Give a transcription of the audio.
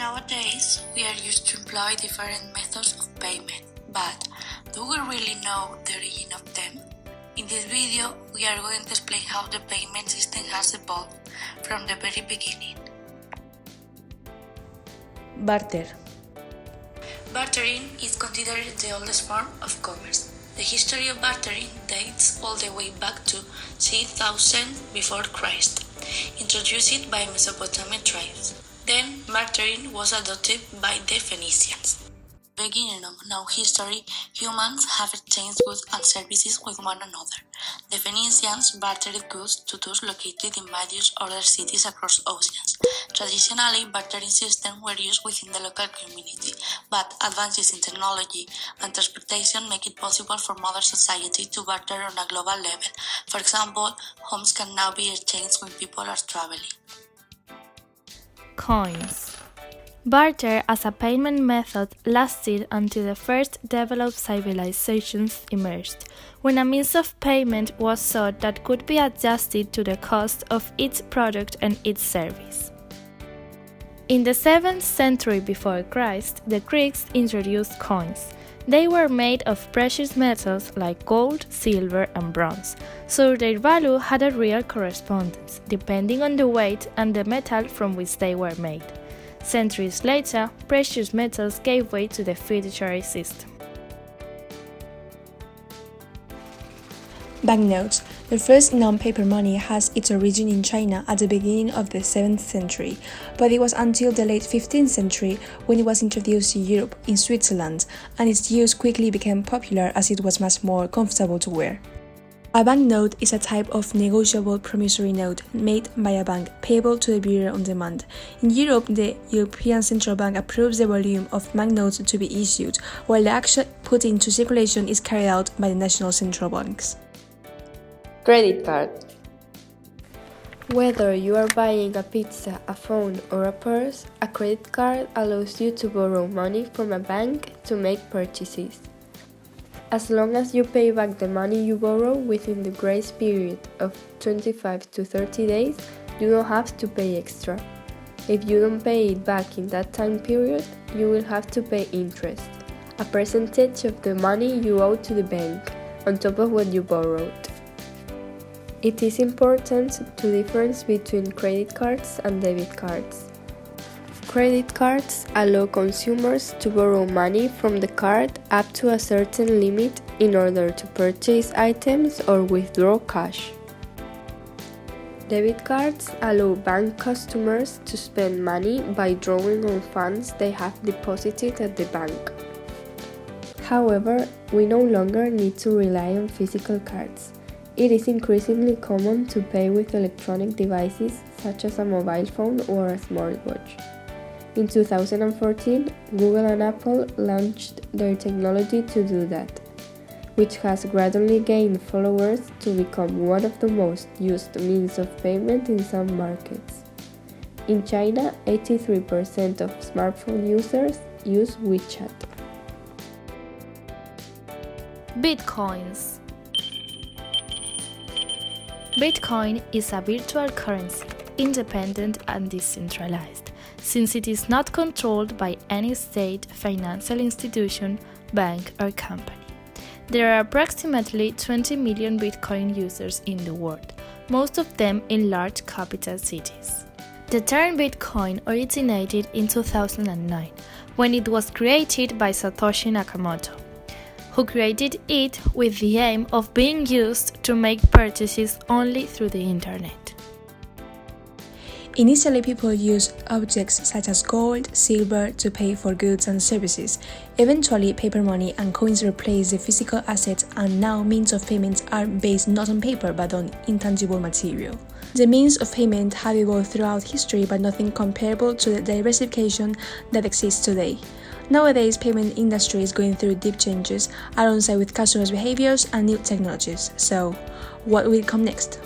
Nowadays, we are used to employ different methods of payment, but do we really know the origin of them? In this video, we are going to explain how the payment system has evolved from the very beginning. Barter. Bartering is considered the oldest form of commerce. The history of bartering dates all the way back to 3000 before Christ, introduced by Mesopotamian tribes. Then bartering was adopted by the Phoenicians. Beginning of known history, humans have exchanged goods and services with one another. The Phoenicians bartered goods to those located in various other cities across oceans. Traditionally, bartering systems were used within the local community, but advances in technology and transportation make it possible for modern society to barter on a global level. For example, homes can now be exchanged when people are traveling. Coins. Barter as a payment method lasted until the first developed civilizations emerged, when a means of payment was sought that could be adjusted to the cost of its product and its service. In the 7th century before Christ, the Greeks introduced coins. They were made of precious metals like gold, silver, and bronze, so their value had a real correspondence, depending on the weight and the metal from which they were made. Centuries later, precious metals gave way to the fiduciary system. Banknotes. The first non-paper money has its origin in China at the beginning of the 7th century, but it was until the late 15th century when it was introduced to Europe in Switzerland, and its use quickly became popular as it was much more comfortable to wear. A banknote is a type of negotiable promissory note made by a bank payable to the bearer on demand. In Europe, the European Central Bank approves the volume of banknotes to be issued, while the actual put into circulation is carried out by the national central banks. Credit card. Whether you are buying a pizza, a phone, or a purse, a credit card allows you to borrow money from a bank to make purchases. As long as you pay back the money you borrow within the grace period of 25 to 30 days, you don't have to pay extra. If you don't pay it back in that time period, you will have to pay interest, a percentage of the money you owe to the bank, on top of what you borrowed. It is important to difference between credit cards and debit cards. Credit cards allow consumers to borrow money from the card up to a certain limit in order to purchase items or withdraw cash. Debit cards allow bank customers to spend money by drawing on funds they have deposited at the bank. However, we no longer need to rely on physical cards. It is increasingly common to pay with electronic devices such as a mobile phone or a smartwatch. In 2014, Google and Apple launched their technology to do that, which has gradually gained followers to become one of the most used means of payment in some markets. In China, 83% of smartphone users use WeChat. Bitcoins. Bitcoin is a virtual currency, independent and decentralized, since it is not controlled by any state, financial institution, bank, or company. There are approximately 20 million Bitcoin users in the world, most of them in large capital cities. The term Bitcoin originated in 2009, when it was created by Satoshi Nakamoto, who created it with the aim of being used to make purchases only through the internet. Initially, people used objects such as gold, silver to pay for goods and services. Eventually, paper money and coins replaced the physical assets, and now means of payment are based not on paper but on intangible material. The means of payment have evolved throughout history, but nothing comparable to the diversification that exists today. Nowadays, payment industry is going through deep changes alongside with customers' behaviors and new technologies. So, what will come next?